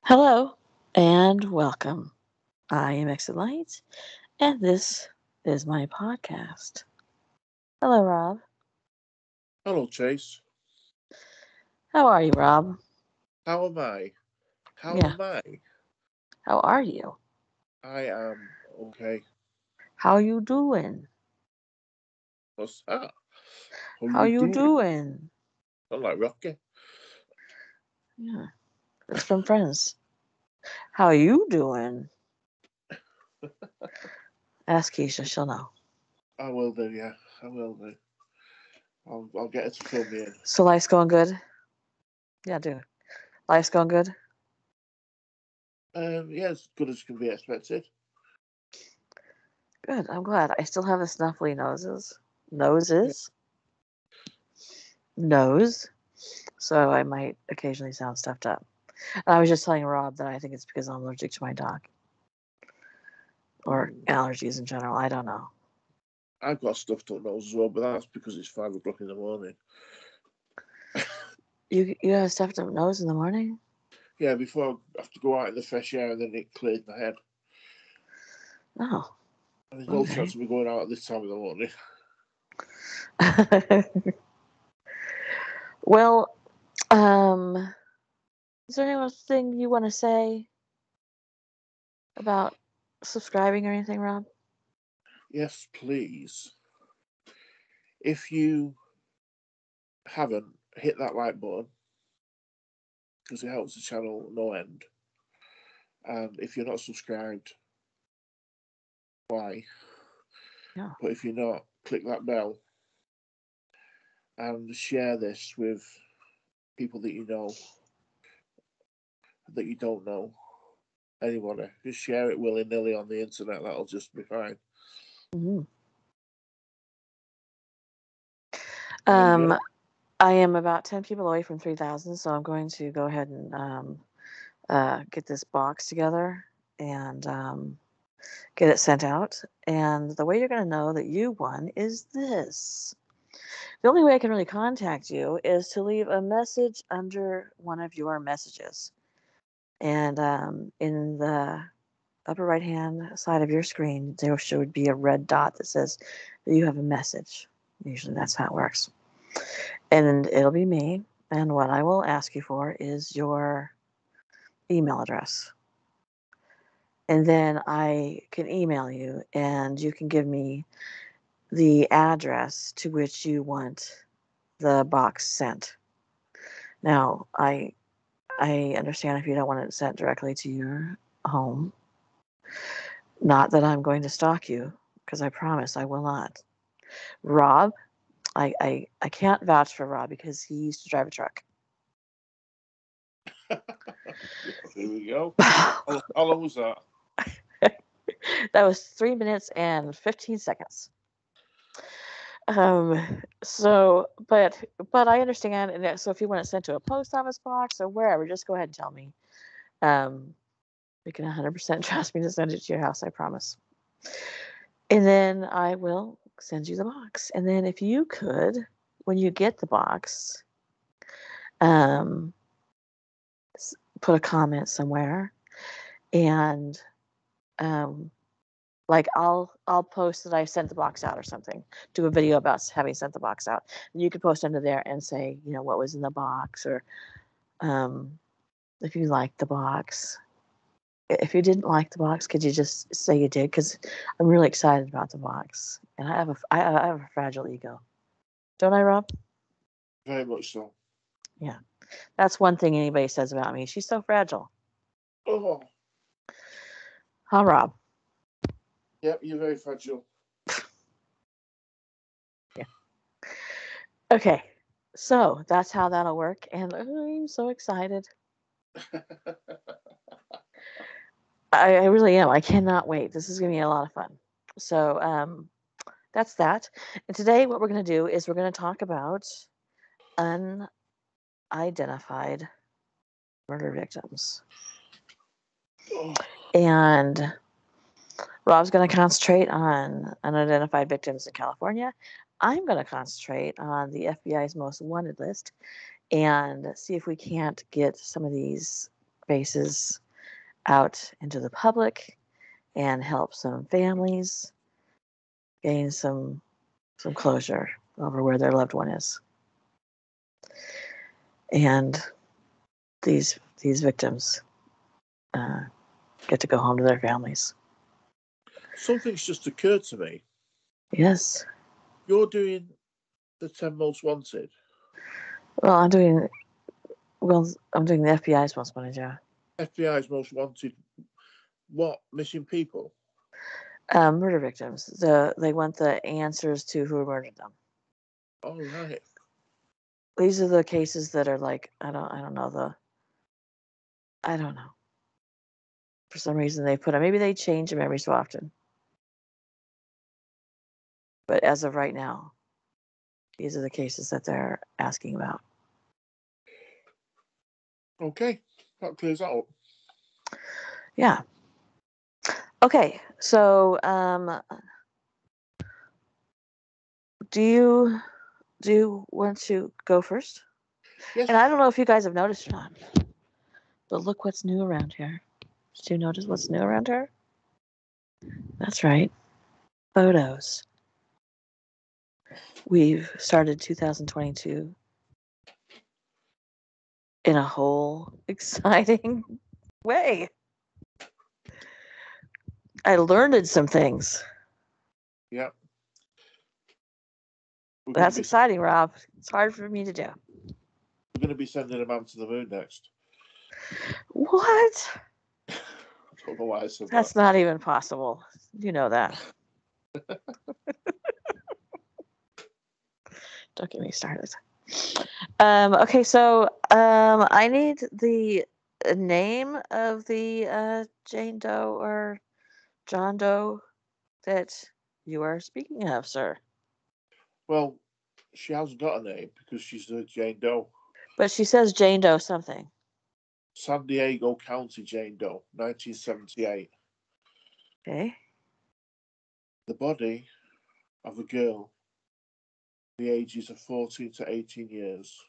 Hello and welcome. I am Exit Light, and this is my podcast. Hello, Rob. Hello, Chase. How are you, Rob? How am I? How Yeah, am I? how are you? I am okay. How you doing? What's that? How How you you doing? doing? I'm like Rocky. Yeah, it's from friends. How you doing? Ask Keisha, she'll know. I will do, yeah. I will do. I'll get her to fill me in. So life's going good? Yeah, do. Life's going good? Yeah, as good as can be expected. Good, I'm glad. I still have the snuffly noses. Yeah. Noses? Nose. So I might occasionally sound stuffed up. I was just telling Rob that I think it's because I'm allergic to my dog or Mm. allergies in general. I don't know. I've got a stuffed up nose as well, but that's because it's 5 o'clock in the morning. You have a stuffed up nose in the morning? Yeah, before I have to go out in the fresh air and then it cleared my head. Oh, And there's no okay. chance of me going out at this time of the morning. Well, um, is there anything you want to say about subscribing or anything, Rob? Yes, please. If you haven't, hit that like button because it helps the channel no end. And if you're not subscribed, why? Yeah. But if you're not, click that bell and share this with people that you don't know, anybody. Just share it willy nilly on the internet. That'll just be fine. hmm And yeah, Um, I am about 10 people away from 3,000, so I'm going to go ahead and get this box together and get it sent out. And the way you're going to know that you won is this. The only way I can really contact you is to leave a message under one of your messages. And in the upper right hand side of your screen, there should be a red dot that says that you have a message. Usually that's how it works. And it'll be me. And what I will ask you for is your email address. And then I can email you, and you can give me the address to which you want the box sent. Now, I understand if you don't want it sent directly to your home. Not that I'm going to stalk you, because I promise I will not. Rob, I can't vouch for Rob because he used to drive a truck. here we go. That How long was that? was 3 minutes and 15 seconds. But I understand, and so if you want it sent to a post office box or wherever, just go ahead and tell me. Um, you can 100% trust me to send it to your house, I promise. And then I will send you the box. And then if you could, when you get the box, um, put a comment somewhere, and um, like I'll post that I sent the box out or something. Do a video about having sent the box out. And you could post under there and say, what was in the box, or um, if you liked the box. If you didn't like the box, could you just say you did? Because I'm really excited about the box, and I have a fragile ego, don't I, Rob? Very much so. Yeah, that's one thing anybody says about me. She's so fragile. Oh, Huh, Rob? yep, you're very fragile. Yeah. Okay, so that's how that'll work, and I'm so excited. I really am. I cannot wait. This is gonna be a lot of fun. So that's that. And today, what we're gonna do is we're gonna talk about unidentified murder victims. Oh, And Rob's going to concentrate on unidentified victims in California. I'm going to concentrate on the FBI's most wanted list and see if we can't get some of these faces out into the public and help some families gain some closure over where their loved one is. And these victims get to go home to their families. Something's just occurred to me. Yes. You're doing the 10 most wanted. Well, I'm doing the FBI's most wanted, yeah. FBI's most wanted. What? Missing people? Murder victims. They want the answers to who murdered them. All right. These are the cases that are like I don't know. For some reason they put them. Maybe they change them every so often. But as of right now, these are the cases that they're asking about. Okay, that clears that up. Yeah. Okay, so do you want to go first? Yes. And I don't know if you guys have noticed or not, but look what's new around here. Did you notice what's new around here? That's right, photos. We've started 2022 in a whole exciting way. I learned some things. Yeah. That's exciting, Rob. It's hard for me to do. We're going to be sending a man to the moon next. What? I don't know why I said That's that. not even possible. You know that. Don't get me started. Okay, so I need the name of the Jane Doe or John Doe that you are speaking of, sir. Well, she hasn't got a name because she's a Jane Doe. But she says Jane Doe something. San Diego County Jane Doe, 1978. Okay. The body of a girl, the ages of 14 to 18 years,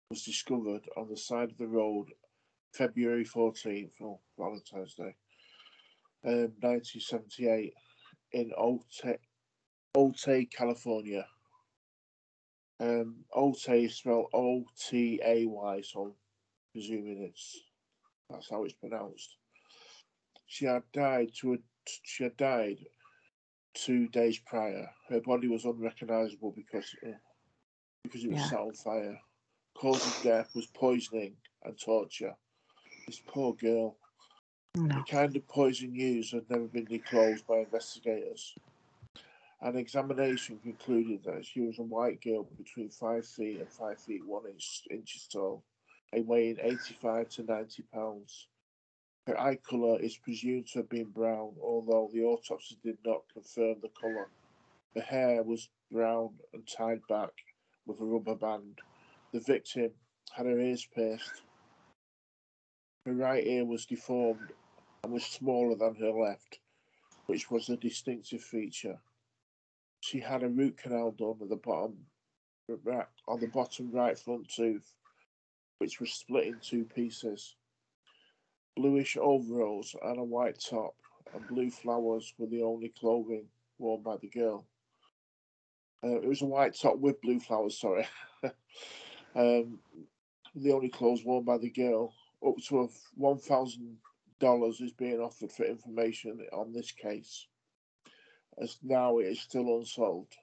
was discovered on the side of the road February 14th, or Valentine's Day, 1978, in Otay, California. Otay is spelled O-T-A-Y, so I'm presuming that's how it's pronounced. She had died 2 days prior. Her body was unrecognisable because it was set on fire. Cause of death was poisoning and torture. This poor girl. No. The kind of poison used had never been disclosed by investigators. An examination concluded that she was a white girl between 5 feet and 5 feet 1 inches tall, and weighing 85 to 90 pounds. Her eye colour is presumed to have been brown, although the autopsy did not confirm the colour. Her hair was brown and tied back with a rubber band. The victim had her ears pierced. Her right ear was deformed and was smaller than her left, which was a distinctive feature. She had a root canal done on the bottom right front tooth, which was split in 2 pieces. Bluish overalls and a white top and blue flowers were the only clothing worn by the girl. It was a white top with blue flowers, sorry. The only clothes worn by the girl. Up to $1,000 is being offered for information on this case, as now it is still unsolved.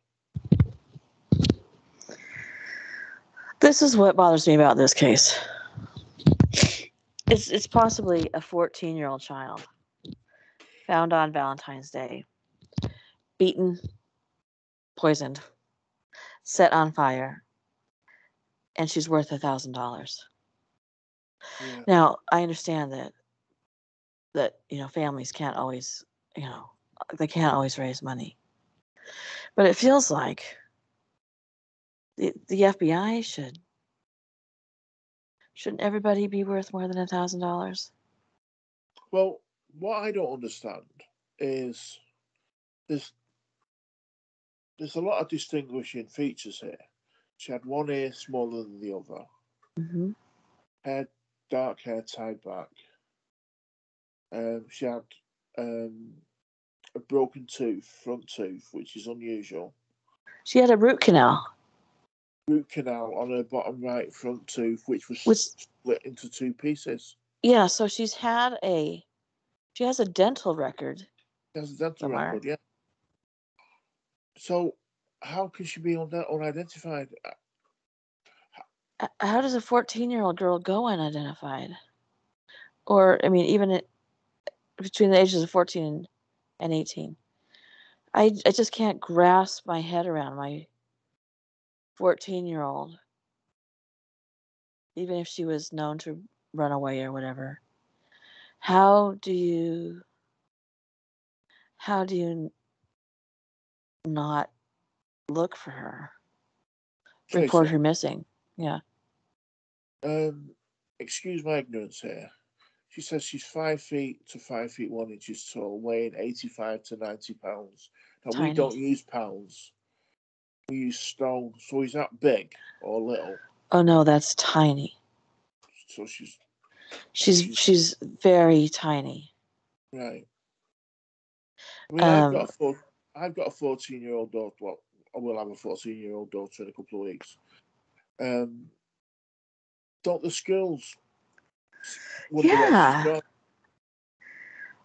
This is what bothers me about this case. It's possibly a 14-year-old child found on Valentine's Day, beaten, poisoned, set on fire, and she's worth $1,000. Yeah. Now, I understand that families can't always, they can't always raise money, but it feels like the FBI shouldn't everybody be worth more than $1,000? Well, what I don't understand is there's a lot of distinguishing features here. She had one ear smaller than the other. Mm-hmm. Head dark hair tied back. She had a broken tooth, front tooth, which is unusual. She had a root canal. Root canal on her bottom right front tooth, which was Which, split into two pieces. yeah, so she has a dental record She has a dental somewhere. record, yeah. So, how can she be unidentified? How does a 14-year-old girl go unidentified? Or, I mean, even between the ages of 14 and 18. I just can't grasp my head around my 14-year-old, even if she was known to run away or whatever. How do you not look for her? Report Tracy, her missing. Yeah. excuse my ignorance here. She says she's 5 feet to 5 feet 1 inches tall, weighing 85 to 90 pounds. Now we Tiny. don't use pounds; we use stone. So is that big or little? Oh no, that's tiny. So she's She's very tiny. right. I mean, Um, I've got a 14-year-old daughter. Well, I will have a 14-year-old daughter in a couple of weeks. Um, don't the schools wonder where she's yeah, gone?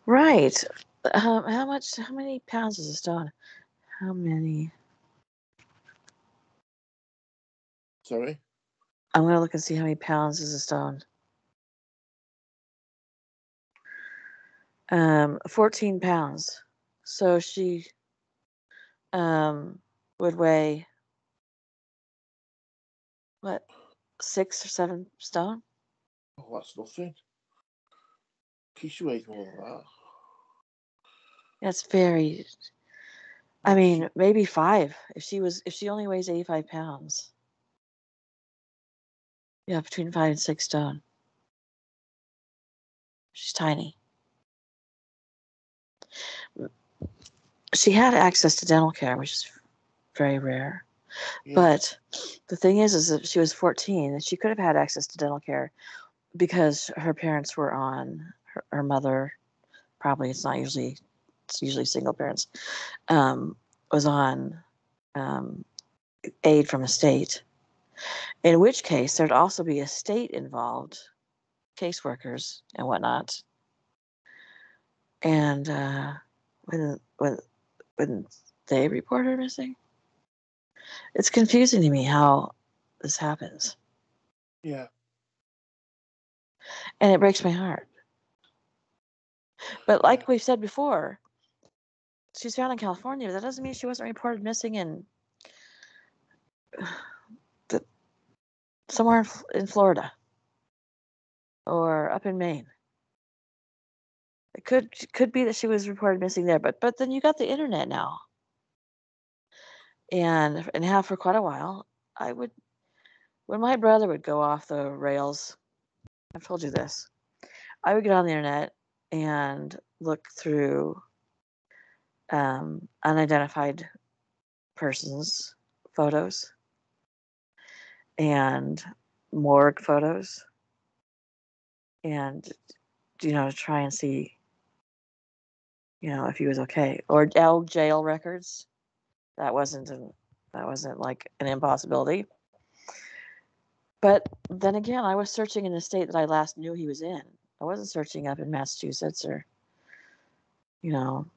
right. How many pounds is a stone? How many? Sorry. I'm gonna look and see how many pounds is a stone. 14 pounds. So she would weigh what, 6 or 7 stone? Oh, that's nothing. She weighs more than that. That's very. I Yeah, mean, maybe 5. If she only weighs 85 pounds. Yeah, between 5 and 6 stone. She's tiny. She had access to dental care, which is very rare. yeah. But the thing is that she was 14 and she could have had access to dental care because her parents were on her mother. Probably it's usually single parents. Was on aid from a state. In which case, there'd also be a state involved, caseworkers and whatnot. And when they report her missing, it's confusing to me how this happens, Yeah. and it breaks my heart. But Yeah. like we've said before, she's found in California. But that doesn't mean she wasn't reported missing in the, somewhere in Florida or up in Maine. It could be that she was reported missing there, but then you got the internet now, and have for quite a while. I would When my brother would go off the rails. I've told you this. I would get on the internet and look through unidentified persons photos and morgue photos, and to try and see if he was okay, or jail records. That wasn't like an impossibility. But then again, I was searching in the state that I last knew he was in. I wasn't searching up in Massachusetts or you know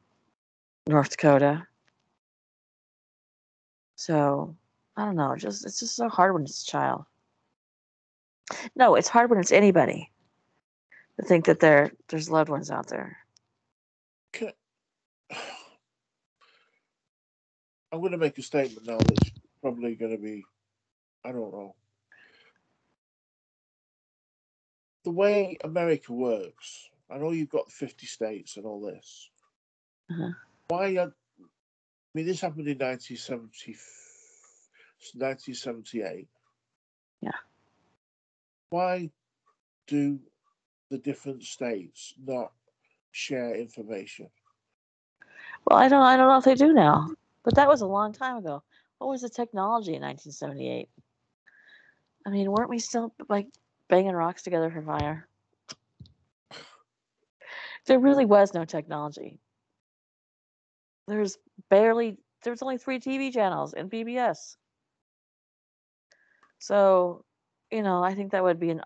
North Dakota. So I don't know. It's just so hard when it's a child. No, it's hard when it's anybody to think that there's loved ones out there. Can, I'm going to make a statement now that's probably going to be, I don't know. The way America works, I know you've got 50 states and all this. Uh-huh. Why? I mean, this happened in 1978. Yeah. Why do the different states not share information? Well, I don't know if they do now, but that was a long time ago. What was the technology in 1978? I mean, weren't we still like banging rocks together for fire. There really was no technology. There's there's only 3 TV channels and PBS. So, I think that would be it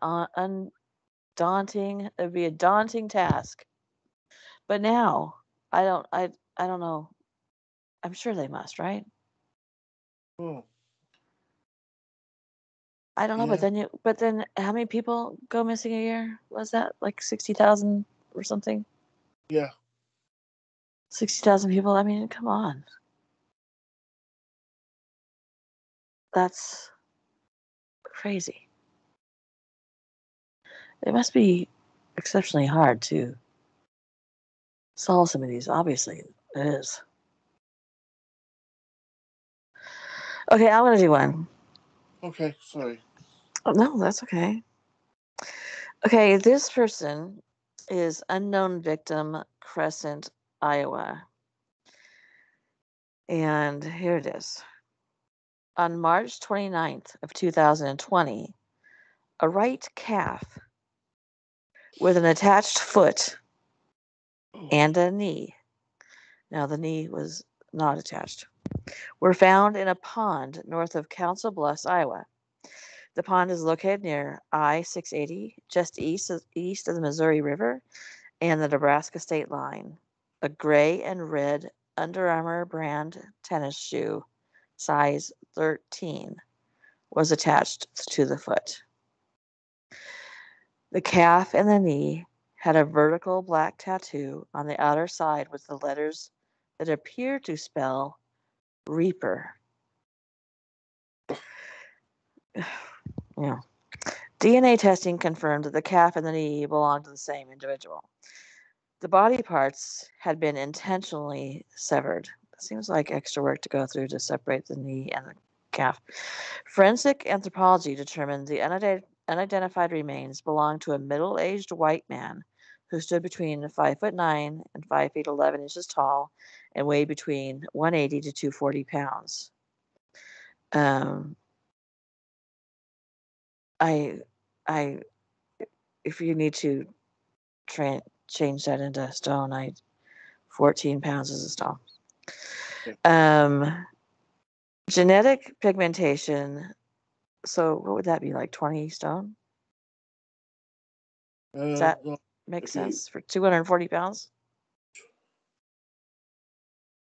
would be a daunting task. But now, I don't know. I'm sure they must, right? Oh, I don't know, yeah, but then how many people go missing a year? Was that like 60,000 or something? yeah, 60,000 people. I mean, come on. That's crazy. It must be exceptionally hard to solve some of these. Obviously, it is. Okay, I'm gonna do one. okay, sorry. Oh, no, that's okay. Okay, this person is unknown victim, Crescent, Iowa. And here it is. On March 29th of 2020, a right calf with an attached foot Oh, and a knee. Now the knee was not attached. Were found in a pond north of Council Bluffs, Iowa. The pond is located near I-680, just east of the Missouri River and the Nebraska state line. A gray and red Under Armour brand tennis shoe, size 13, was attached to the foot. The calf and the knee had a vertical black tattoo on the outer side with the letters that appear to spell Reaper. Yeah. DNA testing confirmed that the calf and the knee belonged to the same individual. The body parts had been intentionally severed. It seems like extra work to go through to separate the knee and the calf. Forensic anthropology determined the unidentified remains belonged to a middle-aged white man who stood between 5'9" and 5 feet 11 inches tall and weighed between 180 to 240 pounds. Um, I, I, if you need to change that into stone, 14 pounds is a stone. yeah. Um, Genetic pigmentation. So what would that be, like 20 stone? Does that No, make it'd be, sense for 240 pounds?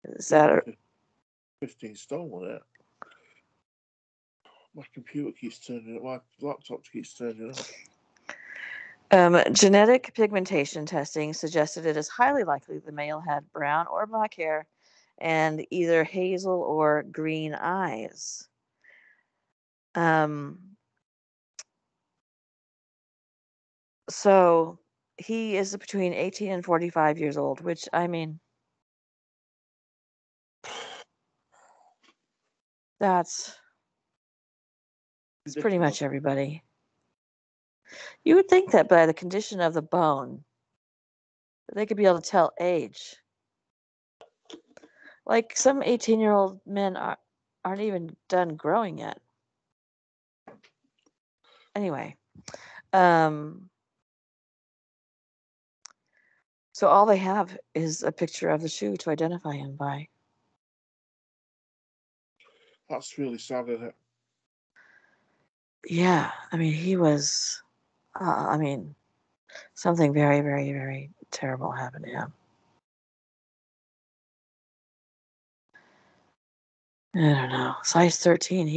Is be that like a 15 stone on it. My computer keeps turning up. My laptop keeps turning up. Genetic pigmentation testing suggested it is highly likely the male had brown or black hair and either hazel or green eyes. Um, so he is between 18 and 45 years old, which I mean, that's it's pretty Ridiculous. much everybody. You would think that by the condition of the bone, they could be able to tell age. Like some 18-year-old men aren't even done growing yet. Anyway, um, so all they have is a picture of the shoe to identify him by. That's really sad, isn't it? Yeah, I mean, he was, I mean, something very, very, very terrible happened to him. I don't know. Size 13.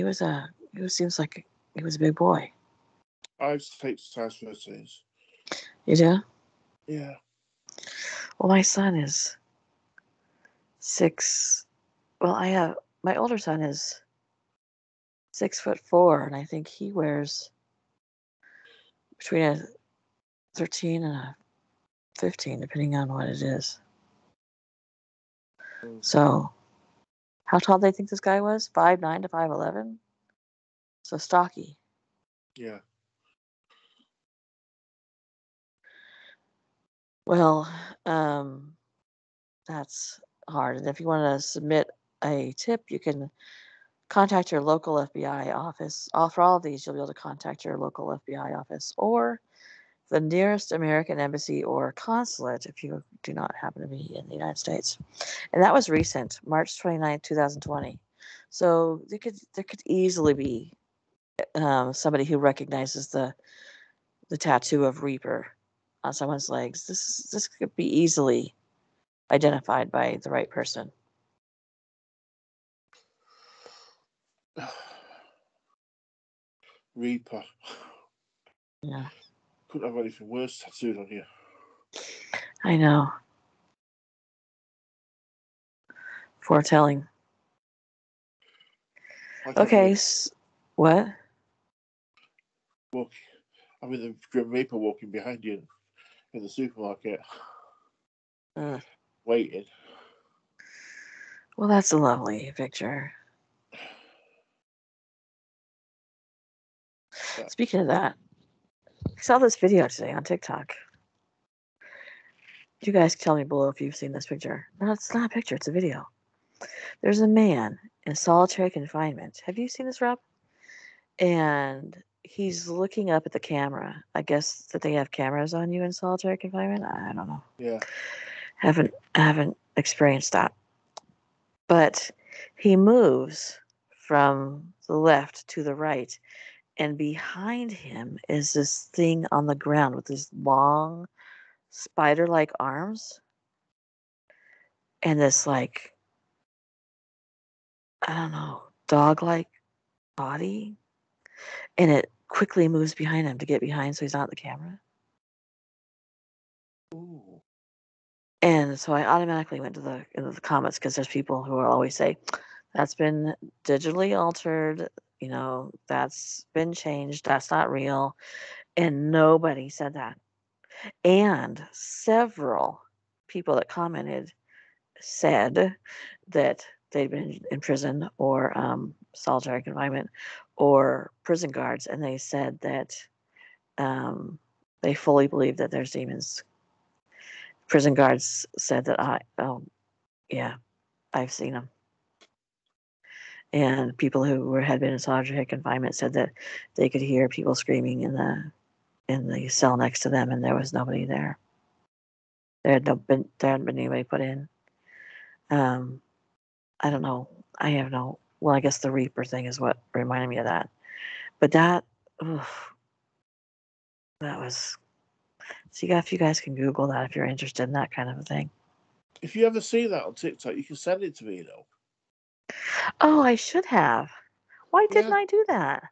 Seems like he was a big boy. I used to take size 13s. You do? Yeah. Well, my son is 6. Well, my older son is 6'4", and I think he wears between a 13 and a 15, depending on what it is. Mm, So, how tall do they think this guy was? 5'9" to 5'11"? So stocky. yeah. Well, that's hard. And if you want to submit a tip, you can contact your local FBI office. For all of these, you'll be able to contact your local FBI office or the nearest American embassy or consulate if you do not happen to be in the United States. And that was recent, March 29th, 2020. So there could easily be somebody who recognizes the tattoo of Reaper on someone's legs. This could be easily identified by the right person. Reaper. Yeah, Couldn't have anything worse tattooed on you. I know. Foretelling. Like Okay, what? I mean, the Grim Reaper walking behind you in the supermarket, waiting. Well, that's a lovely picture. Yeah. Speaking of that, I saw this video today on TikTok. You guys tell me below if you've seen this picture. No, it's not a picture, it's a video. There's a man in solitary confinement. Have you seen this, Rob? And he's looking up at the camera. I guess that they have cameras on you in solitary confinement. I don't know. Yeah. Haven't experienced that. But he moves from the left to the right, and behind him is this thing on the ground with these long spider-like arms and this like I don't know, dog-like body, and it quickly moves behind him to get behind so he's not in the camera. Ooh. And so I automatically went to into the comments because there's people who will always say, that's been digitally altered, that's been changed, that's not real. And nobody said that. And several people that commented said that they'd been in prison or solitary confinement or prison guards, and they said that they fully believe that there's demons. Prison guards said that yeah, I've seen them. And people who had been in solitary confinement said that they could hear people screaming in the cell next to them, and there was nobody there. There hadn't been anybody put in. I don't know. I have no. Well, I guess the Reaper thing is what reminded me of that. But oof, that was. So if you guys can Google that if you're interested in that kind of a thing. If you ever see that on TikTok, you can send it to me, Oh, I should have. Why didn't Yeah. I do that?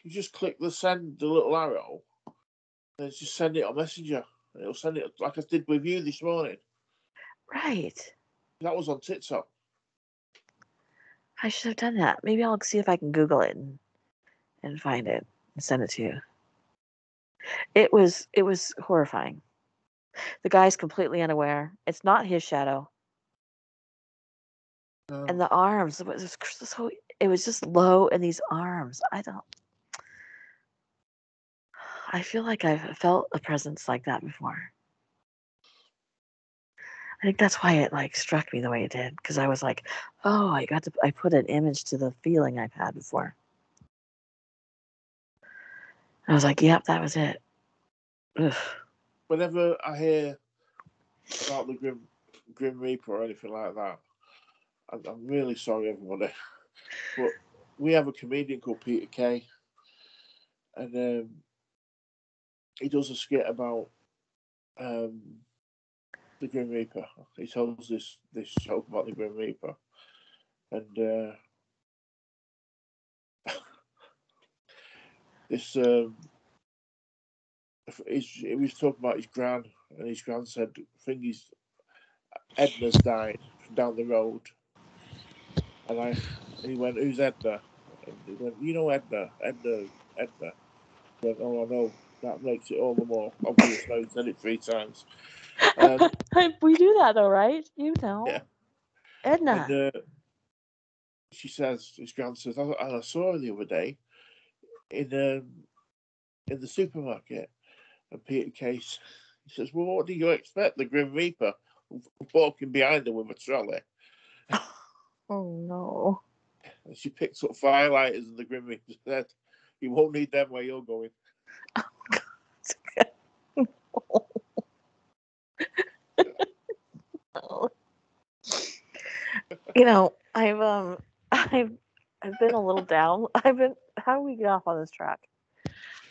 You just click the little arrow, and just send it on Messenger. It'll send it like I did with you this morning. Right. That was on TikTok. I should have done that. Maybe I'll see if I can Google it and find it and send it to you. It was horrifying. The guy's completely unaware. It's not his shadow. And the arms, it was just low in these arms. I feel like I've felt a presence like that before. I think that's why it like struck me the way it did, because I was like, oh, I put an image to the feeling I've had before. I was like, yep, that was it. Ugh. Whenever I hear about the Grim Reaper or anything like that, I'm really sorry, everybody. But we have a comedian called Peter Kay, and he does a skit about the Grim Reaper. He tells this joke about the Grim Reaper, and this he was talking about his gran, and his gran said, "I think Edna's died from down the road," and he went, "Who's Edna?" And he went, "You know Edna, Edna." I went, "Oh, I know." That makes it all the more obvious now. He said it 3 times. We do that though, right? You know, Yeah, Edna. and she says, his gran says, I saw her the other day in the supermarket. And Peter Case, he says, "Well, what do you expect? The Grim Reaper walking behind her with a trolley." Oh no. And she picked up firelighters and the Grim Reaper said, "You won't need them where you're going." You know, I've been a little down. How do we get off on this track?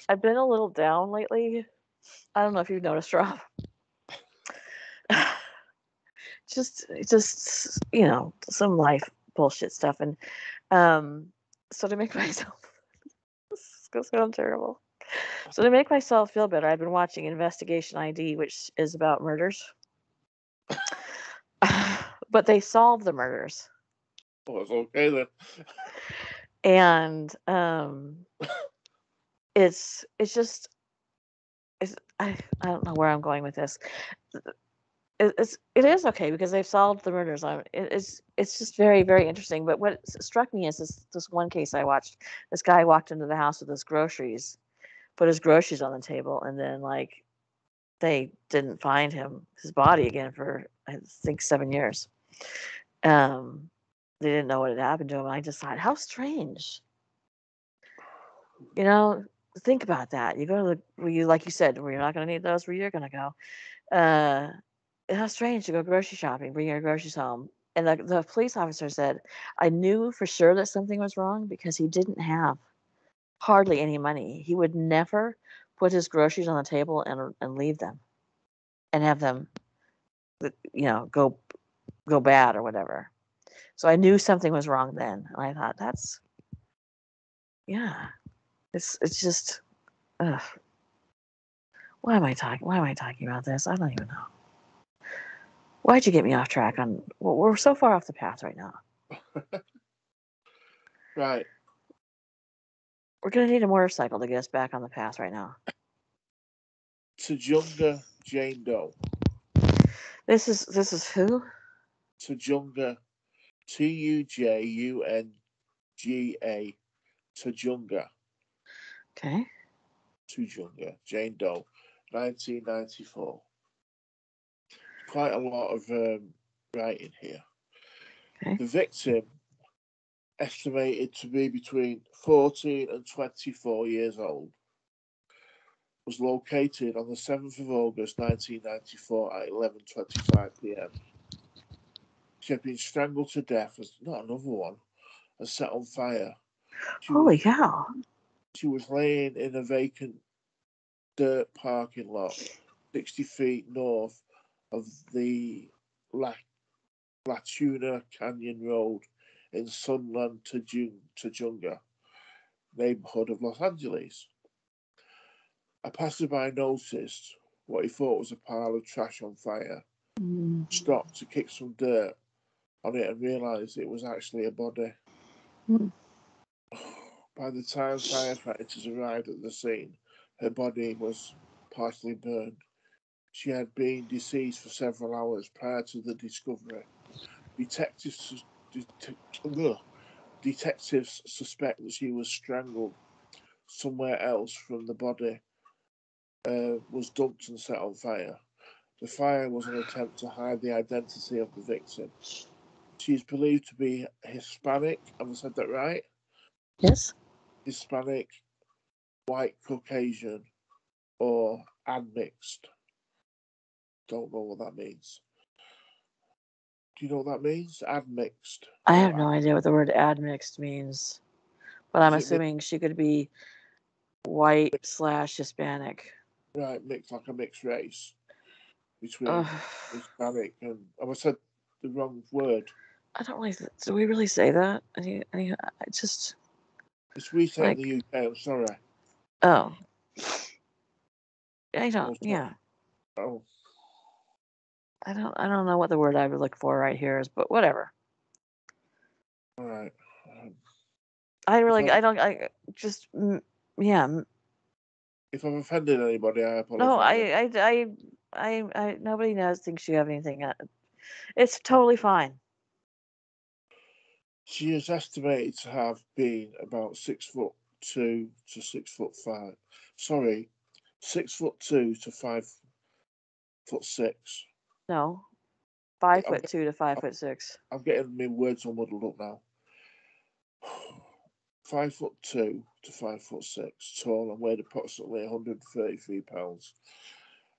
I've been a little down lately. I don't know if you've noticed, Rob. just some life bullshit stuff, and so to make myself this is gonna sound terrible. So to make myself feel better, I've been watching Investigation ID, which is about murders, but they solve the murders, Oh, it's okay then. and it's just I don't know where I'm going with this. It is okay because they've solved the murders. It's just very, very interesting. But what struck me is this one case I watched. This guy walked into the house with his groceries, put his groceries on the table, and then like they didn't find his body again for I think 7 years. They didn't know what had happened to him. I just thought, how strange. You know, think about that. You go to where you like you said, where you're not going to need those, where you're going to go. Uh, how strange to go grocery shopping, bring your groceries home. And the police officer said, I knew for sure that something was wrong because he didn't have hardly any money. He would never put his groceries on the table and leave them and have them, go bad or whatever. So I knew something was wrong then. And I thought, yeah, it's just, ugh. Why am I talking about this? I don't even know. Why'd you get me off track well, we're so far off the path right now. Right. We're going to need a motorcycle to get us back on the path right now. Tujunga Jane Doe. This is who? Tujunga. Tujunga. Tujunga. Okay. Tujunga Jane Doe. 1994. Quite a lot of writing here. Okay. The victim, estimated to be between 14 and 24 years old, was located on the 7th of August 1994 at 11:25 p.m. She had been strangled to death, as not another one, and set on fire. Holy cow. She was laying in a vacant dirt parking lot 60 feet north of the Latuna Canyon Road in Sunland Tujunga neighborhood of Los Angeles. A passerby noticed what he thought was a pile of trash on fire, stopped to kick some dirt on it and realised it was actually a body. By the time firefighters arrived at the scene, her body was partially burned. She had been deceased for several hours prior to the discovery. Detectives suspect that she was strangled somewhere else from the body was dumped and set on fire. The fire was an attempt to hide the identity of the victim. She is believed to be Hispanic. Have I said that right? Yes. Hispanic, white Caucasian, or admixed. Don't know what that means. Do you know what that means? Admixed. I have no idea what the word admixed means, but I'm assuming she could be white/Hispanic. Right, mixed, like a mixed race between Hispanic and. Have I said the wrong word? I don't really. Do we really say that? I just. It's we say in the UK. I'm sorry. Oh. I don't. Yeah. Oh. I don't know what the word I would look for right here is, but whatever. All right. I just, yeah. If I've offended anybody, I No, apologize. nobody thinks you have anything. It's totally fine. She is estimated to have been about 6'2" to 6'5". Sorry, 6'2" to 5'6". No, 5'2" to 5'6". I'm getting my words all muddled up now. 5'2" to 5'6" tall and weighed approximately 133 pounds.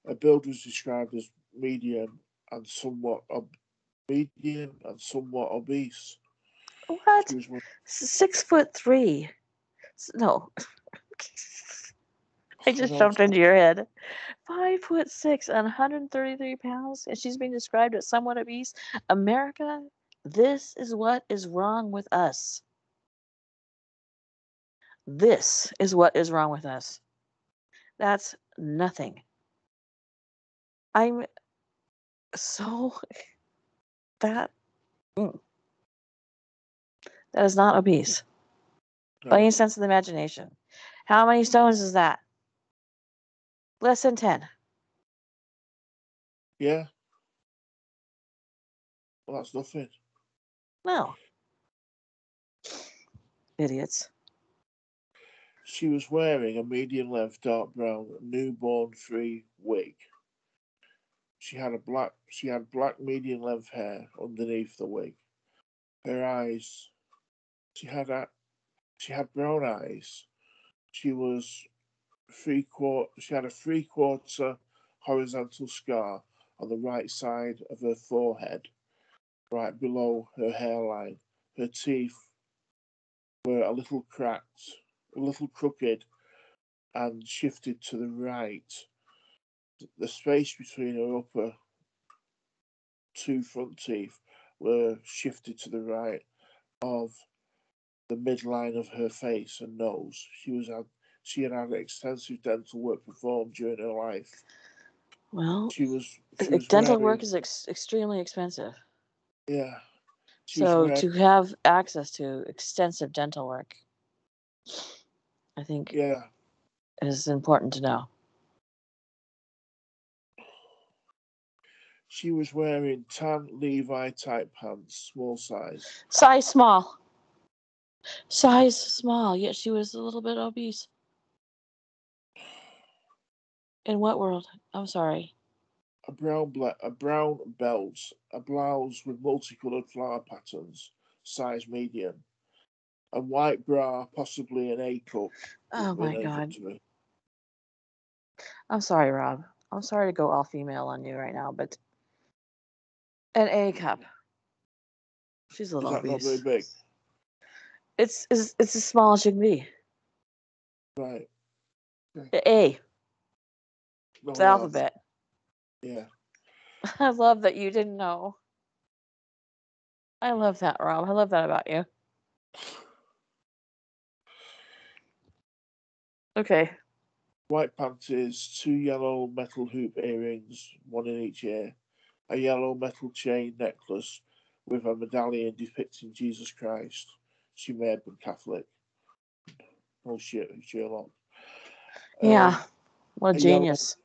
Her build was described as medium and somewhat obese. What? She was one. 6'3". No, I I just know, jumped into your head. 5'6" and 133 pounds, and she's being described as somewhat obese. America, this is what is wrong with us. This is what is wrong with us. That's nothing. I'm so that that is not obese by no. any sense of the imagination. How many stones is that? Less than 10. Yeah, well, that's nothing. No. Idiots. She was wearing a medium-length dark brown newborn-free wig. She had black medium-length hair underneath the wig. Her eyes, she had brown eyes. She was she had a three-quarter horizontal scar on the right side of her forehead, right below her hairline. Her teeth were a little cracked, a little crooked, and shifted to the right. The space between her upper two front teeth were shifted to the right of the midline of her face and nose. She had had extensive dental work performed during her life. Well, She was dental work wearing is extremely expensive. yeah. She was So wearing to have access to extensive dental work, I think yeah. is important to know. She was wearing tan Levi type pants, small size. Size small. Size small, yet she was a little bit obese. In what world? I'm sorry. A brown belt, a blouse with multicolored flower patterns, size medium, a white bra, possibly an A cup. Oh Doesn't mean my anything god. to me. I'm sorry, Rob. I'm sorry to go all female on you right now, but an A cup. She's a Is little that not very obese. big? It's as small as you can be. Right. Okay. A. No, It's the I know. alphabet. Yeah. I love that you didn't know. I love that, Rob. I love that about you. Okay. White panties, two yellow metal hoop earrings, one in each ear, a yellow metal chain necklace with a medallion depicting Jesus Christ. She may have been Catholic. Oh shit, Sherlock. Yeah. What a A yellow genius.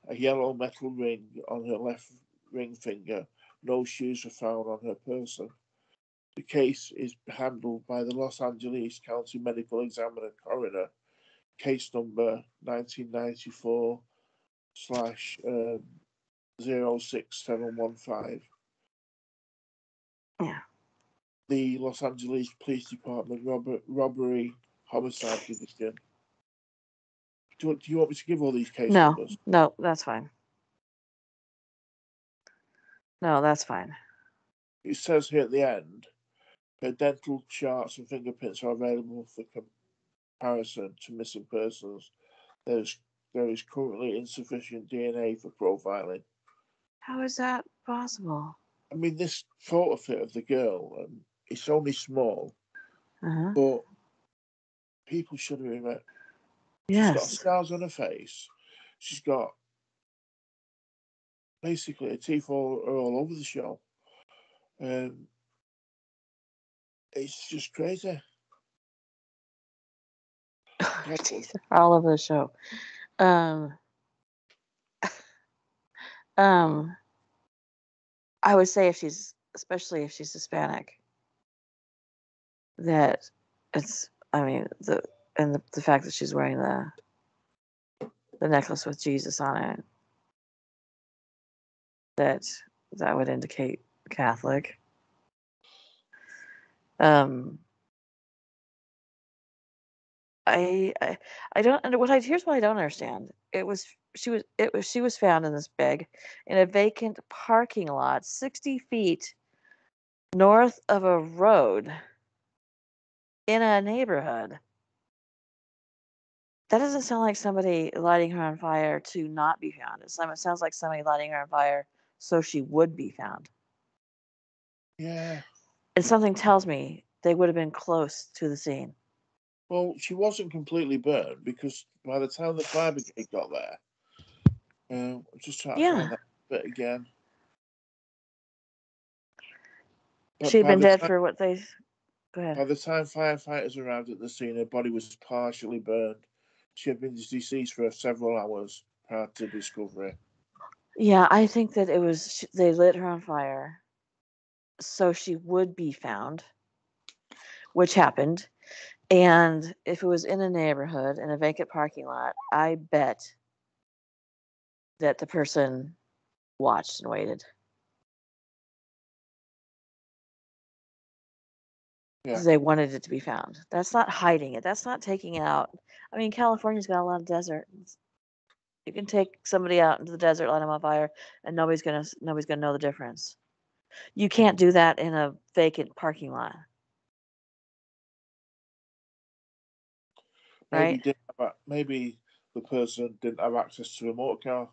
a yellow metal ring on her left ring finger. No shoes were found on her person. The case is handled by the Los Angeles County Medical Examiner Coroner, case number 1994 slash 06715. Yeah. The Los Angeles Police Department Robbery Homicide Division. Do you want me to give all these case No. numbers? No, that's fine. No, that's fine. It says here at the end, her dental charts and fingerprints are available for comparison to missing persons. There is currently insufficient DNA for profiling. How is that possible? I mean, this photo fit of the girl, it's only small, Uh-huh. but people should have remembered. She's got Yes. scars on her face. She's got basically her teeth are all over the show. Um, it's just crazy. God, All over the show. Um, um, I would say especially if she's Hispanic, that I mean, the fact that she's wearing the necklace with Jesus on it, that that would indicate Catholic. Um, I don't under what I here's what I don't understand. She was found in this bag in a vacant parking lot 60 feet north of a road in a neighborhood. That doesn't sound like somebody lighting her on fire to not be found. It sounds like somebody lighting her on fire so she would be found. Yeah. And something tells me they would have been close to the scene. Well, she wasn't completely burned because by the time the fire brigade got there, I'm just trying to Yeah. find that bit again. But She'd been dead for what they go by ahead. the time firefighters arrived at the scene, her body was partially burned. She had been deceased for several hours prior to discovery. Yeah, I think that they lit her on fire so she would be found, which happened. And if it was in a neighborhood in a vacant parking lot, I bet that the person watched and waited. Yeah, They wanted it to be found. That's not hiding it. That's not taking it out. I mean, California's got a lot of desert. You can take somebody out into the desert, light them on fire, and nobody's gonna know the difference. You can't do that in a vacant parking lot, right? maybe the person didn't have access to a motor car.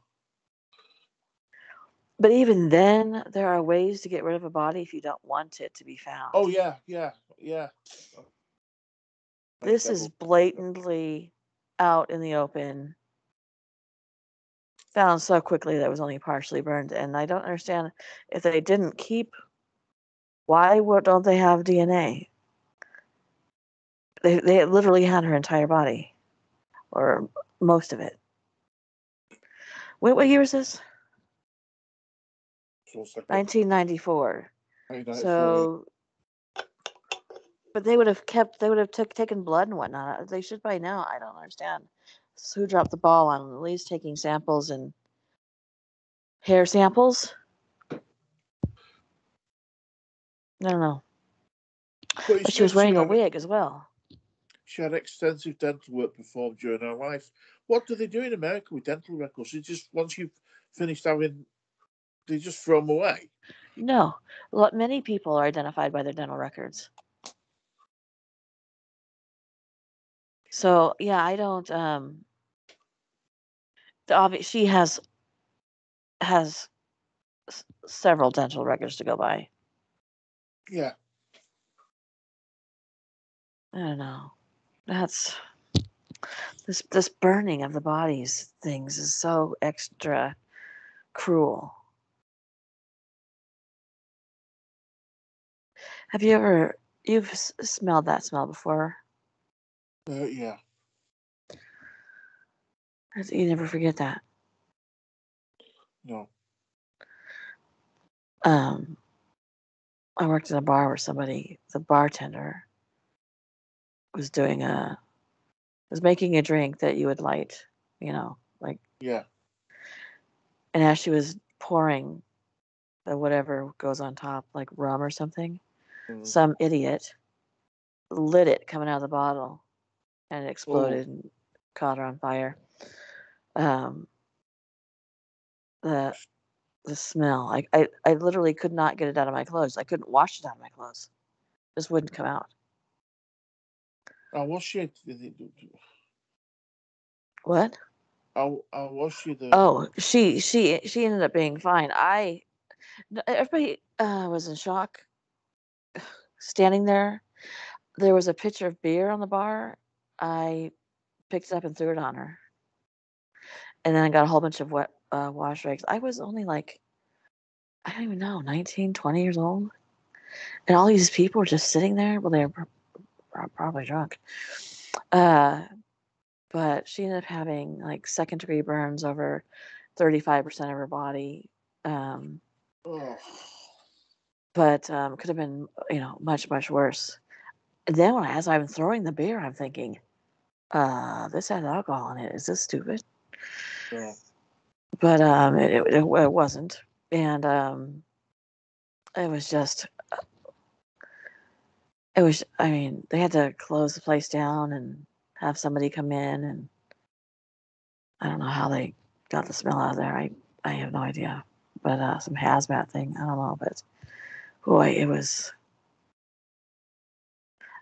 But even then, there are ways to get rid of a body if you don't want it to be Oh found. yeah, yeah, yeah. Like This is several. blatantly out in the open, found so quickly that it was only partially burned. And I don't understand if they didn't keep, don't they have DNA? They literally had her entire body, or most of it. Wait, what year is this? So it's like a 1994. 1994. Yeah. So, but they would have taken blood and whatnot. They should by now. I don't understand. So who dropped the ball on at least taking samples and hair samples? I don't know. But But it's she was meant wearing a wig as well. she had extensive dental work performed during her life. What do they do in America with dental records? They just once you've finished having, they just throw them away. No, many people are identified by their dental records. So yeah, I don't. She has several dental records to go by. Yeah. I don't know. That's this burning of the bodies things is so extra cruel. Have you ever smelled that smell before? Yeah. You never forget that. No. Um, I worked in a bar where the bartender, was doing a was making a drink that you would light, like, Yeah. and as she was pouring the whatever goes on top, like rum or something, Mm. some idiot lit it coming out of the bottle, and it Oh. exploded and caught her on fire. Um, the the smell, I literally could not get it out of my clothes. I couldn't wash it out of my clothes. Just wouldn't come out. I was she. What? I was she the. Oh, she ended up being fine. Everybody was in shock standing there. There was a pitcher of beer on the bar. I picked it up and threw it on her, and then I got a whole bunch of wet wash rags. I was only like, I don't even know, 19, 20 years old, and all these people were just sitting there. Well, they were probably drunk. Uh, but she ended up having like second degree burns over 35% of her body. Um, Oh. but could have been, much, much worse. And then as I'm throwing the beer, I'm thinking, this has alcohol in it. Is this stupid? No. But it wasn't. And it was just, I mean, they had to close the place down and have somebody come in, and I don't know how they got the smell out of there. I have no idea. But some hazmat thing. I don't know. But boy, it was.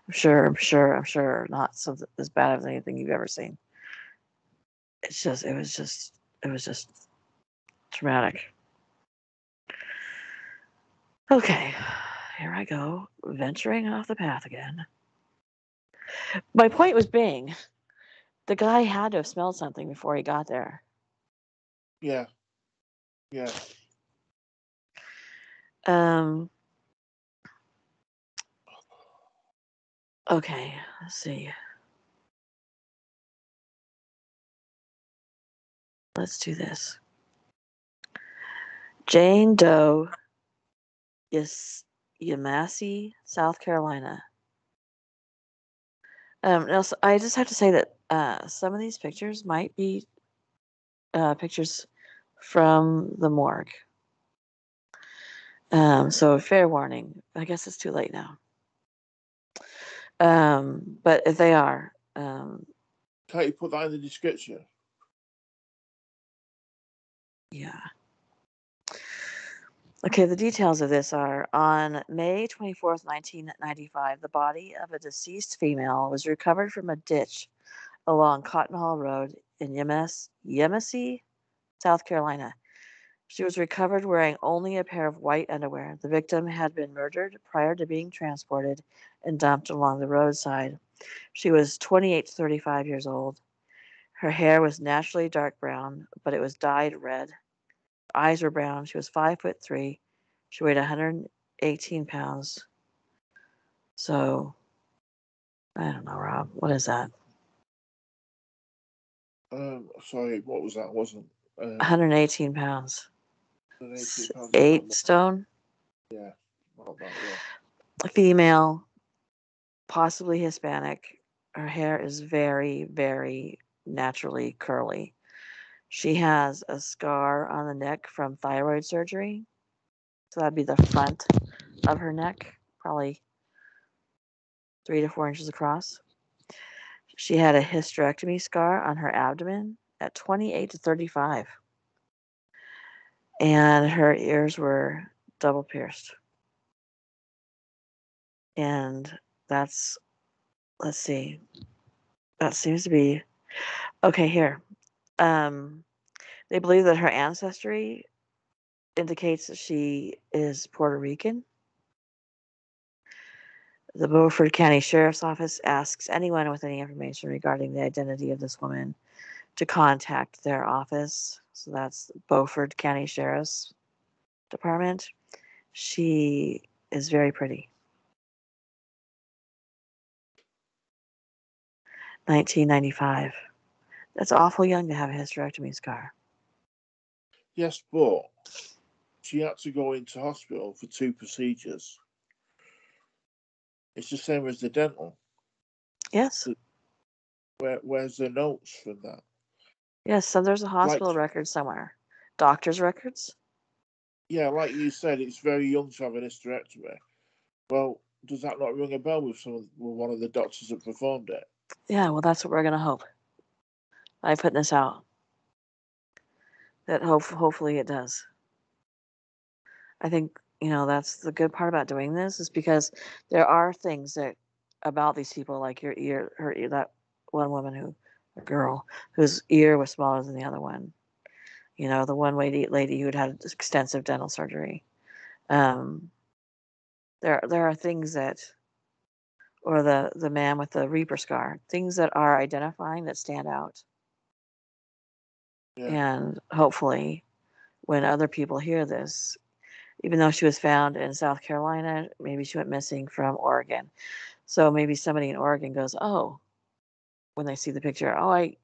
I'm sure not something as bad as anything you've ever seen. It was just traumatic. Okay, here I go, venturing off the path again. My point was being, the guy had to have smelled something before he got there. Yeah. Yeah. Um. Okay, let's see. Let's do this. Jane Doe, Yamasee, South Carolina. Now, so I just have to say that some of these pictures might be pictures from the morgue. So fair warning. I guess it's too late now. But if they are, Can't you put that in the description? yeah. Okay, the details of this are on May 24th, 1995, the body of a deceased female was recovered from a ditch along Cotton Hall Road in Yamasee, South Carolina. She was recovered wearing only a pair of white underwear. The victim had been murdered prior to being transported and dumped along the roadside. She was 28 to 35 years old. Her hair was naturally dark brown, but it was dyed red. Her eyes were brown. She was 5'3". She weighed 118 pounds. So, I don't know, Rob. What is that? Sorry, what was that? Wasn't 118 pounds. 180 pounds? Is not 8 much. stone. Yeah, not that. Yeah. Female, possibly Hispanic. Her hair is very, very naturally curly. She has a scar on the neck from thyroid surgery. So that'd be the front of her neck, probably 3 to 4 inches across. She had a hysterectomy scar on her abdomen at 28 to 35. And her ears were double pierced. And that's, let's see, that seems to be, okay, here. They believe that her ancestry indicates that she is Puerto Rican. The Beaufort County Sheriff's Office asks anyone with any information regarding the identity of this woman to contact their office. So that's Beaufort County Sheriff's Department. She is very pretty. 1995. That's awful young to have a hysterectomy scar. Yes, but she had to go into hospital for 2 procedures. It's the same as the dental. Yes. Where's the notes from that? Yes, so there's a Like, hospital record somewhere. Doctor's records? yeah, like you said, it's very young to have an hysterectomy. Well, does that not ring a bell with one of the doctors that performed it? Yeah, well, that's what we're going to hope by putting this out. That hopefully it does. I think, that's the good part about doing this is because there are things that about these people, like your ear, her ear, that one woman a girl, whose ear was smaller than the other one. The one lady who had extensive dental surgery. Um, there are things that, or the man with the Reaper scar, things that are identifying that stand out. Yeah. And hopefully, when other people hear this, even though she was found in South Carolina, maybe she went missing from Oregon. So maybe somebody in Oregon goes, "Oh," when they see the picture, "Oh, I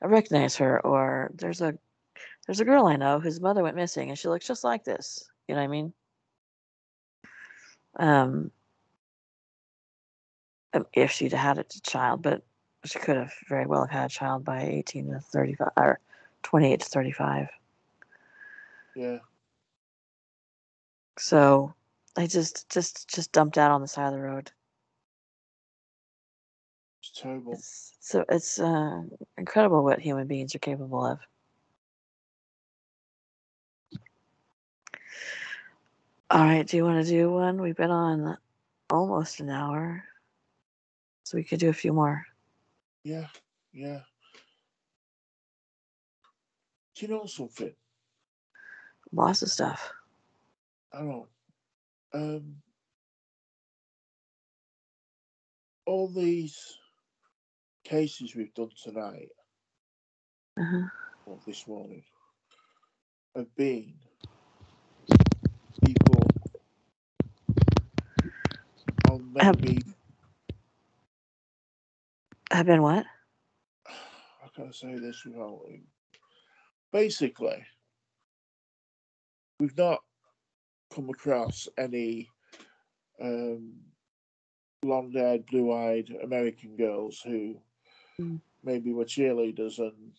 recognize her," or there's a girl I know whose mother went missing and she looks just like this. You know what I mean? Um, if she'd had a child, but she could have very well have had a child by 18 to 35 or 28 to 35. Yeah. So I just dumped out on the side of the road. terrible. It's incredible what human beings are capable of. All right, do you want to do one? We've been on almost an hour, so we could do a few more. Yeah, yeah. Do you know something? Lots of stuff. I don't know. Um, all these cases we've done tonight, Uh-huh. or this morning, have been people on Have maybe, have been what? how can I say this without. Basically, we've not come across any um, blonde haired, blue eyed American girls who Mm, maybe were cheerleaders, and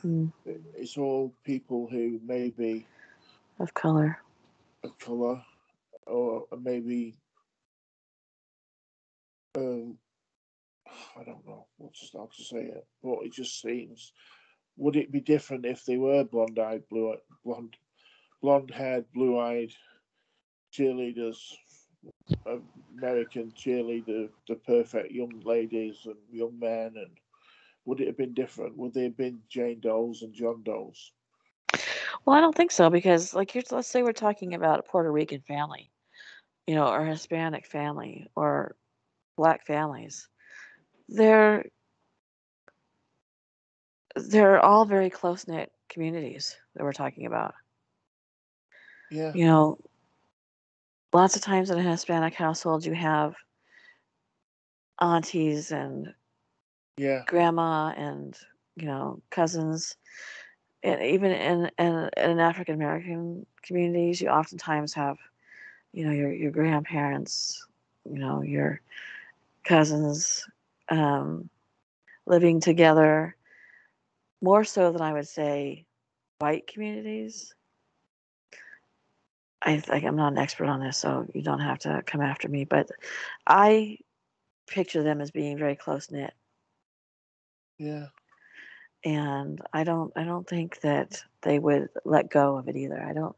mm, it's all people who maybe of color. of colour or maybe um, I don't know how to say it, but it just seems. Would it be different if they were blonde haired, blue eyed cheerleaders, American cheerleader, the perfect young ladies and young men, and would it have been different? Would they have been Jane Does and John Does? Well, I don't think so because, like, let's say we're talking about a Puerto Rican family, or Hispanic family or Black families. They're they're all very close knit communities that we're talking about. Yeah, You know, lots of times in a Hispanic household, you have aunties and yeah, grandma and cousins, and even in African American communities, you oftentimes have your grandparents, your cousins, um, living together more so than I would say white communities. I'm not an expert on this, so you don't have to come after me, but I picture them as being very close knit, yeah, and I don't think that they would let go of it either. I don't.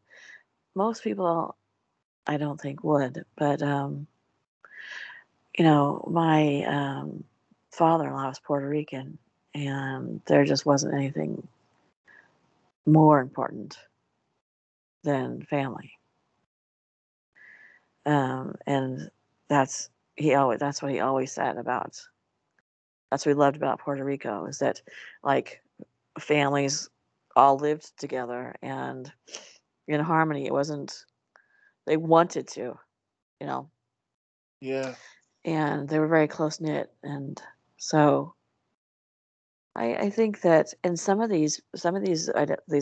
Most people I don't think would, but my father-in-law was Puerto Rican, and there just wasn't anything more important than family. And that's what he always said about. That's what he loved about Puerto Rico is that, like, families all lived together and in harmony. It wasn't they wanted to, you know, yeah, and they were very close knit, and so I think that in some of these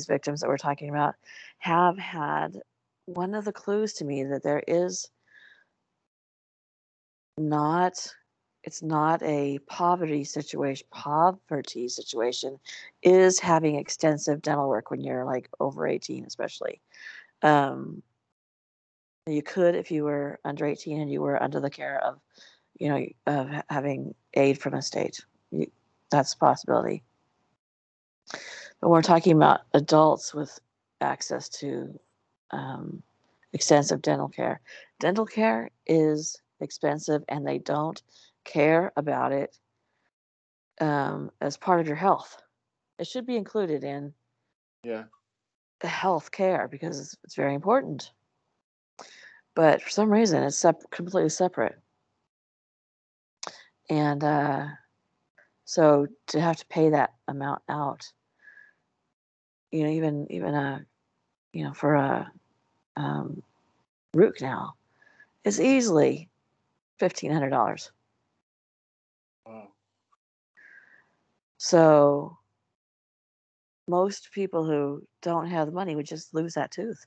victims that we're talking about have had one of the clues to me that there is not it's not a poverty situation is having extensive dental work when you're like over 18 especially. um you could if you were under 18 and you were under the care of having aid from a state. you, that's a possibility. But we're talking about adults with access to um, extensive dental care. Dental care is expensive, and they don't care about it as part of your health. It should be included in yeah, health care because it's very important. But for some reason, it's completely separate. And so to have to pay that amount out, even for a um, root canal, is easily $1,500. wow, So most people who don't have the money would just lose that tooth.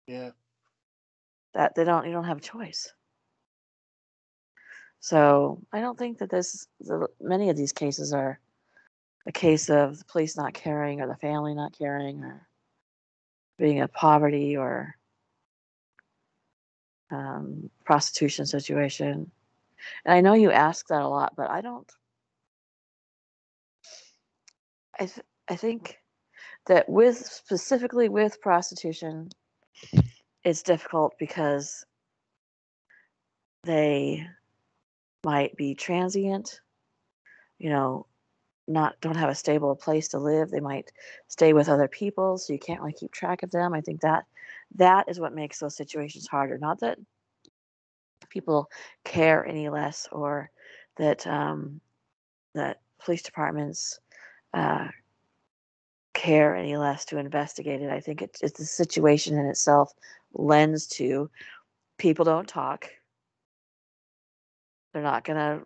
yeah, That you don't have a choice. So I don't think that many of these cases are a case of the police not caring or the family not caring or being a poverty or prostitution situation. And I know you ask that a lot, but I don't. I think that with specifically with prostitution, it's difficult because they might be transient, you know, not don't have a stable place to live. They might stay with other people, so you can't really keep track of them. I think that is what makes those situations harder. Not that people care any less, or that that police departments uh, care any less to investigate it. I think it's the situation in itself lends to people don't talk. They're not going to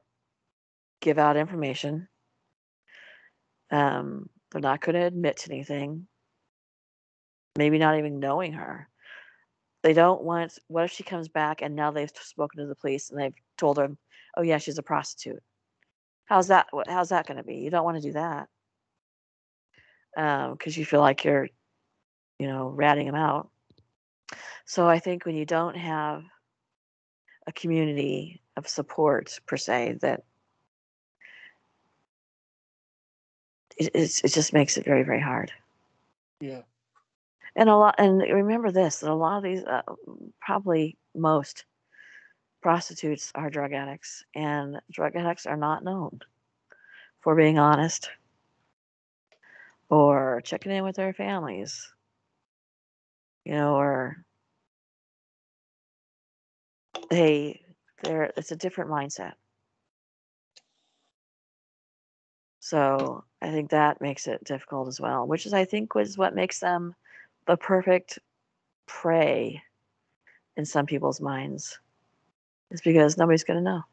give out information. They're not going to admit to anything. Maybe not even knowing her. They don't want. What if she comes back and now they've spoken to the police and they've told her, "Oh yeah, she's a prostitute." How's that? How's that going to be? You don't want to do that because you feel like you're, ratting them out. So I think when you don't have a community of support per se, that it just makes it very very hard. Yeah. And remember this: that a lot of these, probably most prostitutes are drug addicts, and drug addicts are not known for being honest or checking in with their families, or they they're it's a different mindset. So I think that makes it difficult as well, which is I think was what makes them the perfect prey in some people's minds, is because nobody's going to know.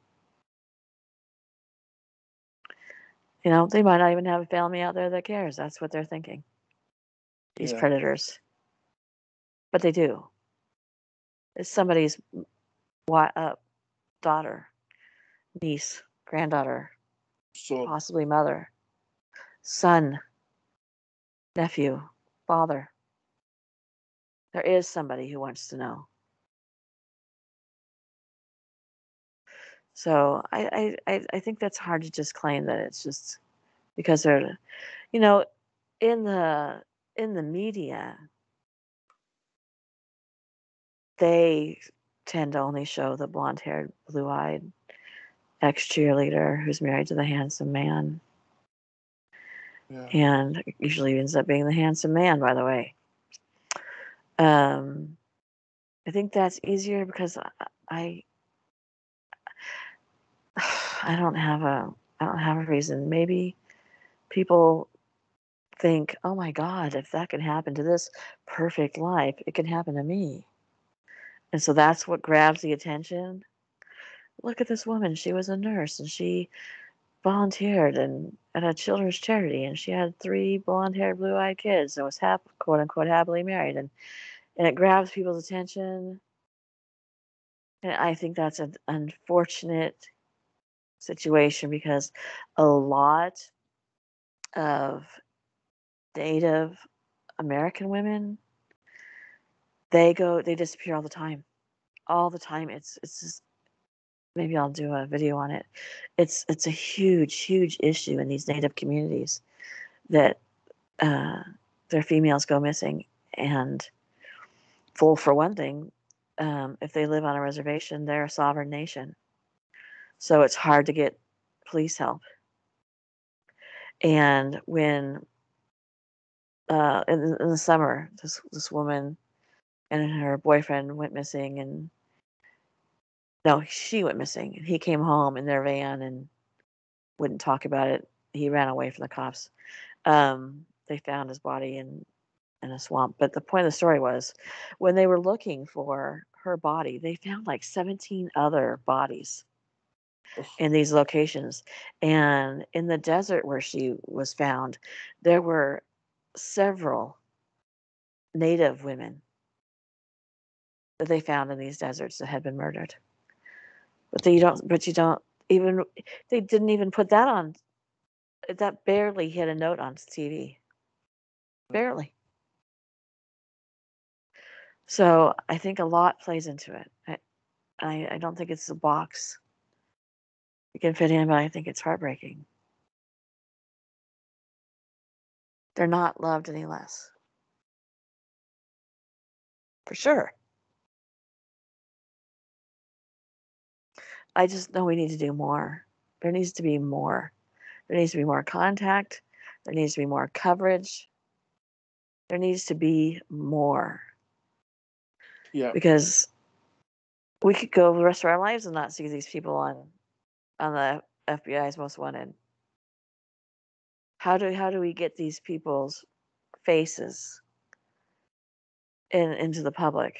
They might not even have a family out there that cares. That's what they're thinking. These Yeah. predators, but they do. It's somebody's daughter, niece, granddaughter, Son. possibly mother, son, nephew, father. There is somebody who wants to know. So I think that's hard to just claim that it's just because they're, you know in the media, they tend to only show the blonde-haired, blue-eyed ex-cheerleader who's married to the handsome man, Yeah. and usually ends up being the handsome man, by the way. Um, I think that's easier because I I don't have a reason. Maybe people think, "Oh my god, if that can happen to this perfect life, it can happen to me." And so that's what grabs the attention. Look at this woman. She was a nurse and she volunteered at a children's charity, and she had 3 blonde-haired, blue-eyed kids and was quote unquote happily married, and it grabs people's attention. And I think that's an unfortunate situation because a lot of Native American women, they disappear all the time. All the time. It's just, maybe I'll do a video on it. It's a huge, huge issue in these Native communities that uh, their females go missing. And for one thing, if they live on a reservation, they're a sovereign nation, so it's hard to get police help. And when in the summer, this woman and her boyfriend went missing, and no, she went missing, and he came home in their van and wouldn't talk about it. He ran away from the cops. They found his body in a swamp. But the point of the story was, when they were looking for her body, they found like 17 other bodies Ugh. in these locations. And in the desert where she was found, there were several native women that they found in these deserts that had been murdered. But you don't even, they didn't even put that on. That barely hit a note on TV. Barely. So I think a lot plays into it. I don't think it's the box You can fit in, but I think it's heartbreaking. They're not loved any less. For sure. I just know we need to do more. There needs to be more. There needs to be more contact. There needs to be more coverage. There needs to be more. Yeah. Because we could go the rest of our lives and not see these people on the FBI's most wanted. How do we get these people's faces into the public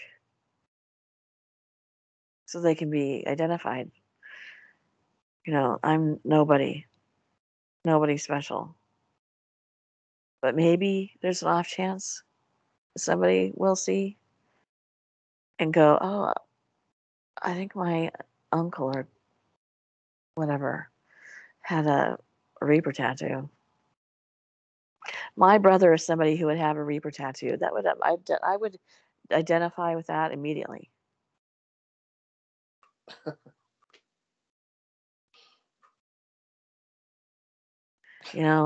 so they can be identified? I'm nobody special, but maybe there's an off chance somebody will see and go, oh, I think my uncle or whatever had a Reaper tattoo. My brother is somebody who would have a Reaper tattoo. That would I would identify with that immediately.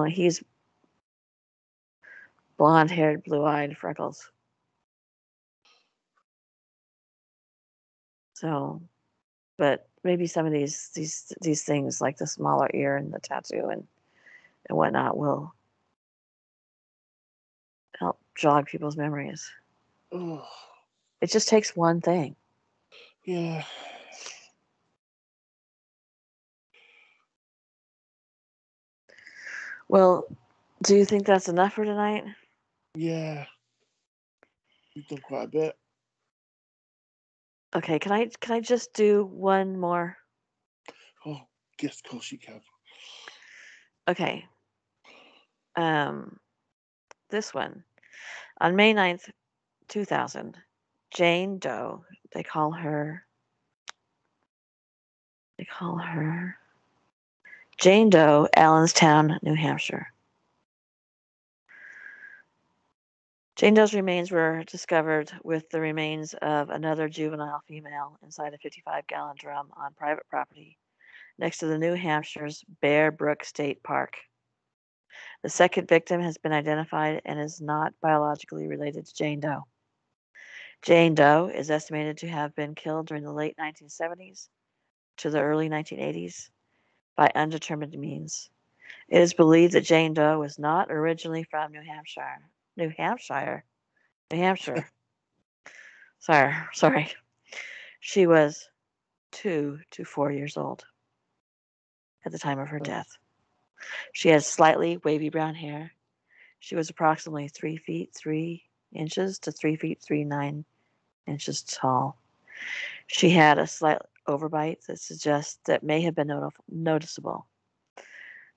He's blonde-haired, blue-eyed, freckles. So, but maybe some of these things like the smaller ear and the tattoo and whatnot will help jog people's memories. Oh, It just takes one thing. yeah. Well, do you think that's enough for tonight? Yeah. We've done quite a bit. Okay, can I just do one more? Oh, yes, of course you can. Okay. This one. On May 9th, 2000, Jane Doe, they call her Jane Doe, Allenstown, New Hampshire. Jane Doe's remains were discovered with the remains of another juvenile female inside a 55-gallon drum on private property next to the New Hampshire's Bear Brook State Park. The second victim has been identified and is not biologically related to Jane Doe. Jane Doe is estimated to have been killed during the late 1970s to the early 1980s by undetermined means. It is believed that Jane Doe was not originally from New Hampshire. New Hampshire? New Hampshire. Sorry. She was 2 to 4 years old at the time of her death. She had slightly wavy brown hair. She was approximately 3 feet 3 inches to 3 feet 9 inches tall. She had a slight overbite that suggests that may have been noticeable.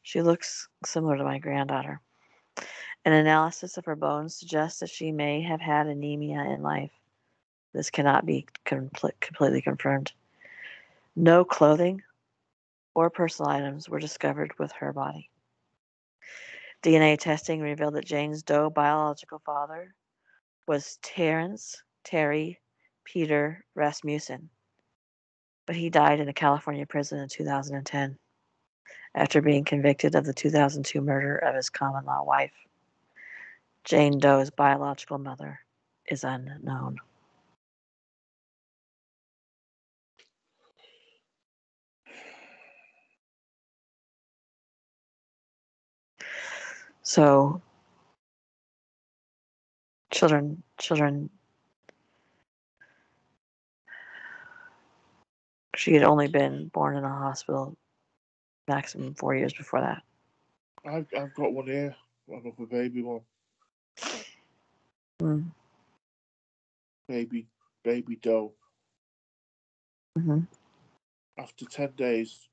She looks similar to my granddaughter. An analysis of her bones suggests that she may have had anemia in life. This cannot be completely confirmed. No clothing or personal items were discovered with her body. DNA testing revealed that Jane Doe's biological father was Terry Peter Rasmussen, but he died in a California prison in 2010 after being convicted of the 2002 murder of his common-law wife. Jane Doe's biological mother is unknown. So, children, she had only been born in a hospital maximum 4 years before that. I've got one here. Another baby one. Mm. Baby Doe. Mm-hmm. After 10 days,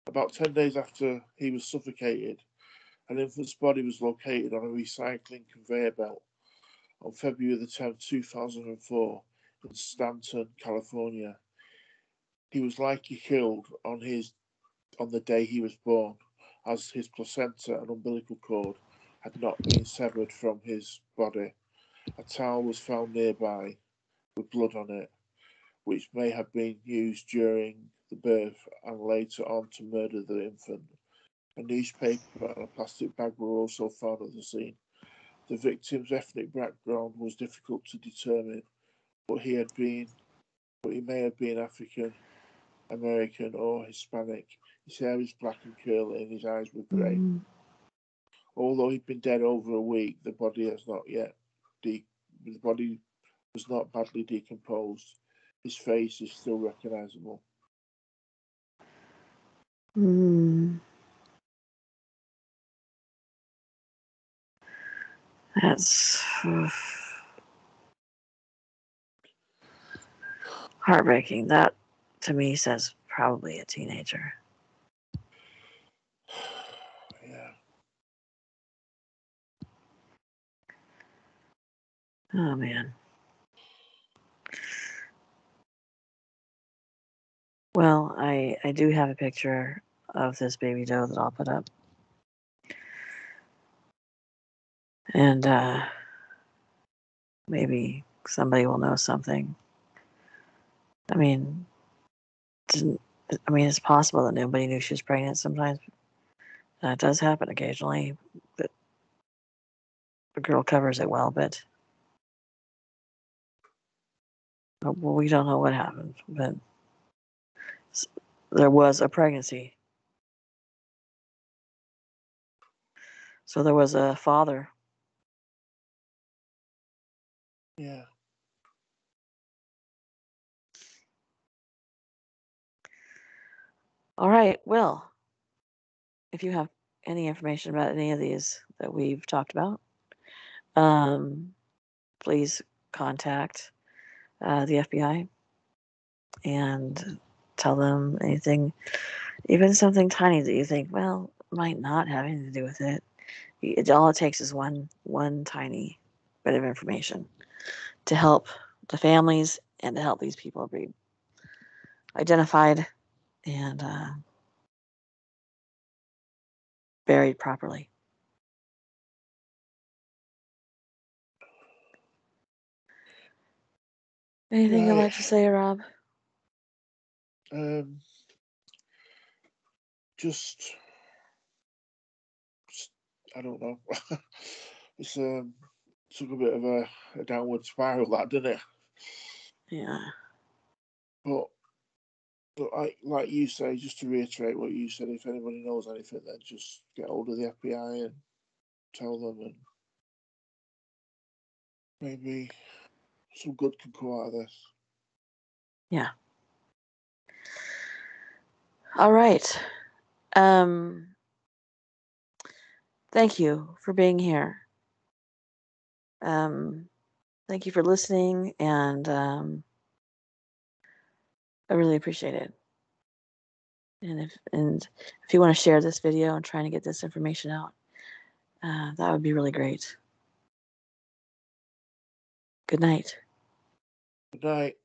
about 10 days after he was suffocated, an infant's body was located on a recycling conveyor belt on February the 10th, 2004 in Stanton, California. He was likely killed on the day he was born, as his placenta and umbilical cord had not been severed from his body. A towel was found nearby with blood on it, which may have been used during the birth and later on to murder the infant. A newspaper and a plastic bag were also found at the scene. The victim's ethnic background was difficult to determine, but he may have been African American or Hispanic. His hair is black and curly and his eyes were grey. Mm. Although he'd been dead over a week, the body was not badly decomposed. His face is still recognisable. Mm. That's heartbreaking. That, to me, says probably a teenager. Yeah. Oh, man. Well, I do have a picture of this baby doe that I'll put up. And maybe somebody will know something. I mean, it's possible that nobody knew she was pregnant sometimes. It does happen occasionally. But the girl covers it well, but well, we don't know what happened. But there was a pregnancy. So there was a father. Yeah. All right. Well, if you have any information about any of these that we've talked about, please contact the FBI and tell them anything, even something tiny that you think, well, might not have anything to do with it. All it takes is one tiny bit of information to help the families and to help these people be identified and buried properly. Anything you'd Right. like to say, Rob? Just I don't know. It's took a bit of a downward spiral, that, didn't it? Yeah. But like you say, just to reiterate what you said, if anybody knows anything, then just get hold of the FBI and tell them, and maybe some good can come out of this. Yeah. All right. Thank you for being here. Thank you for listening, and I really appreciate it. And if you want to share this video and trying to get this information out, that would be really great. Good night. Good night.